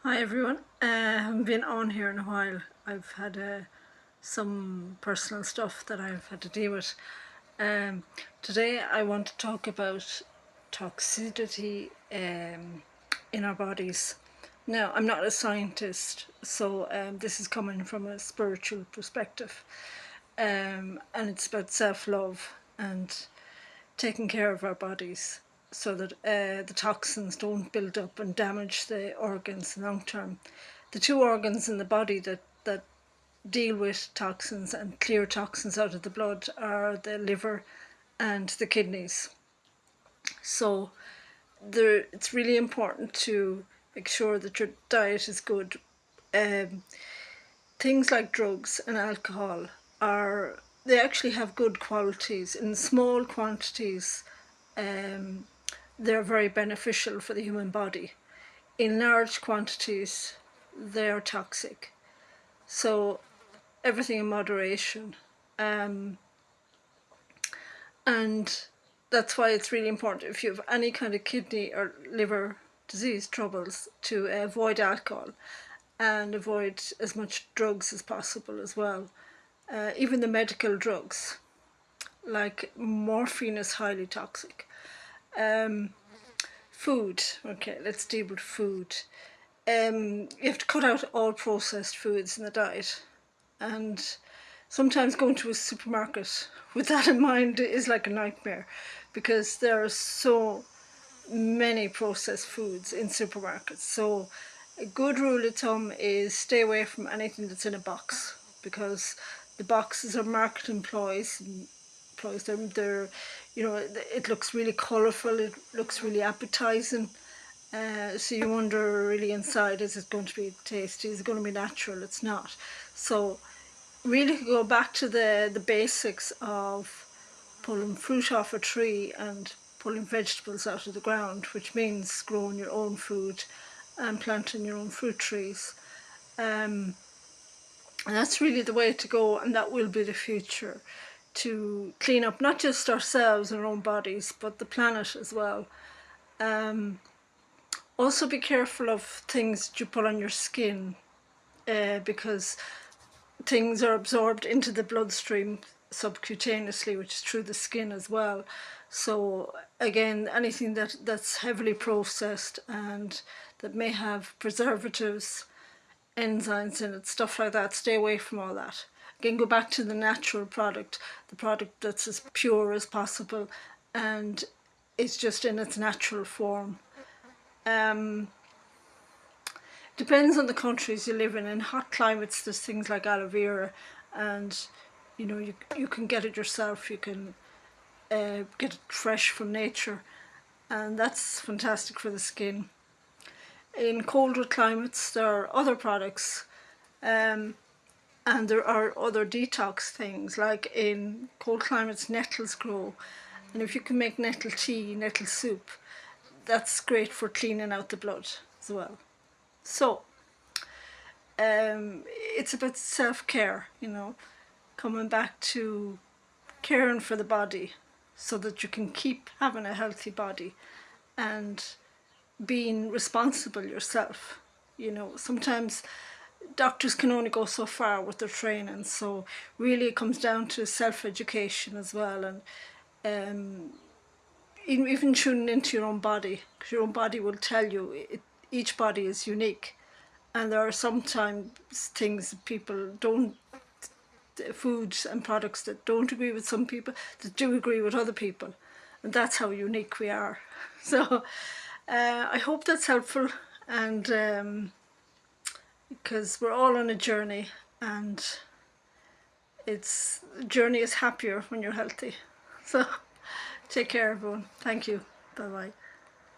Hi everyone. I haven't been on here in a while. I've had some personal stuff that I've had to deal with. Um, Today I want to talk about toxicity in our bodies. Now, I'm not a scientist, so this is coming from a spiritual perspective. And it's about self-love and taking care of our bodies so that the toxins don't build up and damage the organs long term. The two organs in the body that deal with toxins and clear toxins out of the blood are the liver and the kidneys. So it's really important to make sure that your diet is good. Um, Things like drugs and alcohol they actually have good qualities in small quantities. um, they're very beneficial for the human body. In large quantities, they're toxic. So everything in moderation. Um, and that's why it's really important if you have any kind of kidney or liver disease troubles to avoid alcohol and avoid as much drugs as possible as well. Even the medical drugs, like morphine, is highly toxic. Um, Food. Okay, let's deal with food. You have to cut out all processed foods in the diet, and sometimes going to a supermarket with that in mind is like a nightmare, because there are so many processed foods in supermarkets. So a good rule of thumb is stay away from anything that's in a box, because the boxes are marketing ploys. They're, it looks really colourful, it looks really appetizing. So you wonder really inside, is it going to be tasty? Is it going to be natural? It's not. So really go back to the basics of pulling fruit off a tree and pulling vegetables out of the ground, which means growing your own food and planting your own fruit trees. Um, and that's really the way to go, and that will be the future, to clean up not just ourselves and our own bodies, but the planet as well. Um, Also be careful of things that you put on your skin, because things are absorbed into the bloodstream subcutaneously, which is through the skin as well. So again, anything that's heavily processed and that may have preservatives, enzymes in it, stuff like that, stay away from all that. Again, go back to the natural product, the product that's as pure as possible and it's just in its natural form. Um, Depends on the countries you live in. In hot climates, there's things like aloe vera, and you can get it yourself. You can get it fresh from nature, and that's fantastic for the skin. In colder climates, there are other products, um, and there are other detox things. Like in cold climates, nettles grow, and if you can make nettle tea, nettle soup, that's great for cleaning out the blood as well. So it's about self-care, coming back to caring for the body so that you can keep having a healthy body and being responsible yourself. Sometimes doctors can only go so far with their training, so really it comes down to self-education as well, and even tuning into your own body, because your own body will tell you each body is unique, and there are sometimes things that people don't, foods and products that don't agree with some people that do agree with other people, and that's how unique we are. So I hope that's helpful, and because we're all on a journey, and it's journey is happier when you're healthy. So take care everyone. Thank you. Bye bye.